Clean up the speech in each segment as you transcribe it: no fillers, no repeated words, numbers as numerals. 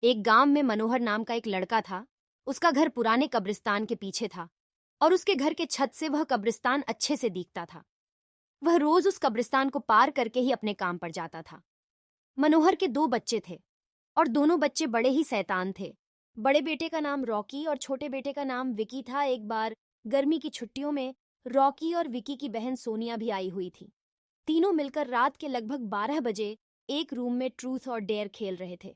एक गांव में मनोहर नाम का एक लड़का था। उसका घर पुराने कब्रिस्तान के पीछे था और उसके घर के छत से वह कब्रिस्तान अच्छे से दिखता था। वह रोज उस कब्रिस्तान को पार करके ही अपने काम पर जाता था। मनोहर के 2 बच्चे थे और दोनों बच्चे बड़े ही शैतान थे। बड़े बेटे का नाम रॉकी और छोटे बेटे का नाम विकी था। एक बार गर्मी की छुट्टियों में रॉकी और विकी की बहन सोनिया भी आई हुई थी। तीनों मिलकर रात के लगभग 12 बजे एक रूम में ट्रूथ और डेयर खेल रहे थे।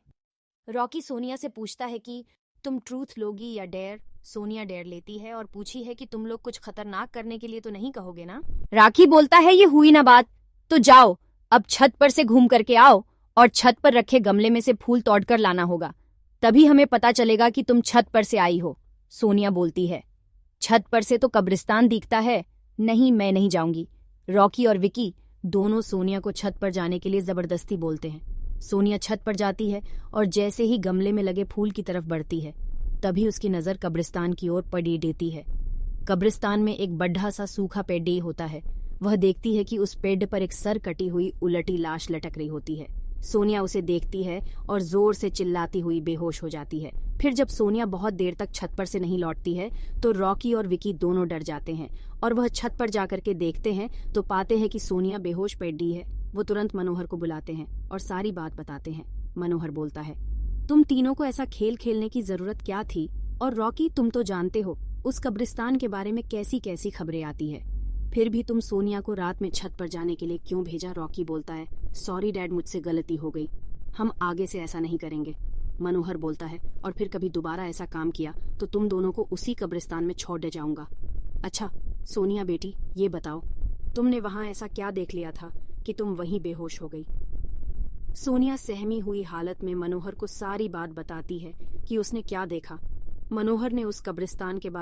रॉकी सोनिया से पूछता है कि तुम ट्रूथ लोगी या डेयर। सोनिया डेयर लेती है और पूछी है कि तुम लोग कुछ खतरनाक करने के लिए तो नहीं कहोगे ना। राखी बोलता है ये हुई ना बात, तो जाओ अब छत पर से घूम करके आओ और छत पर रखे गमले में से फूल तोड़कर लाना होगा, तभी हमें पता चलेगा कि तुम छत पर से आई हो। सोनिया बोलती है छत पर से तो कब्रिस्तान दिखता है, नहीं मैं नहीं जाऊंगी। रॉकी और विकी दोनों सोनिया को छत पर जाने के लिए जबरदस्ती बोलते हैं। सोनिया छत पर जाती है और जैसे ही गमले में लगे फूल की तरफ बढ़ती है तभी उसकी नजर कब्रिस्तान की ओर पड़ी देती है। कब्रिस्तान में एक बड्ढा सा सूखा पेड़ होता है। वह देखती है कि उस पेड़ पर एक सर कटी हुई उलटी लाश लटक रही होती है। सोनिया उसे देखती है और जोर से चिल्लाती हुई बेहोश हो जाती है। फिर जब सोनिया बहुत देर तक छत पर से नहीं लौटती है तो रॉकी और विकी दोनों डर जाते हैं और वह छत पर जाकर के देखते हैं तो पाते हैं कि सोनिया बेहोश पड़ी है। वो तुरंत मनोहर को बुलाते हैं और सारी बात बताते हैं। मनोहर बोलता है तुम तीनों को ऐसा खेल खेलने की जरूरत क्या थी, और रॉकी तुम तो जानते हो उस कब्रिस्तान के बारे में कैसी कैसी खबरें आती है, फिर भी तुम सोनिया को रात में छत पर जाने के लिए क्यों भेजा। रॉकी बोलता है सॉरी डैड, मुझसे गलती हो गई, हम आगे से ऐसा नहीं करेंगे। मनोहर बोलता है और फिर कभी दोबारा ऐसा काम किया तो तुम दोनों को उसी कब्रिस्तान में छोड़ जाऊंगा। अच्छा सोनिया बेटी, ये बताओ तुमने वहां ऐसा क्या देख लिया था कि तुम वहीं बेहोश हो गई। सोनिया सहमी हुई हालत में मनोहर को सारी बात बताती है कि उसने क्या देखा। मनोहर ने उस कब्रिस्तान के बारे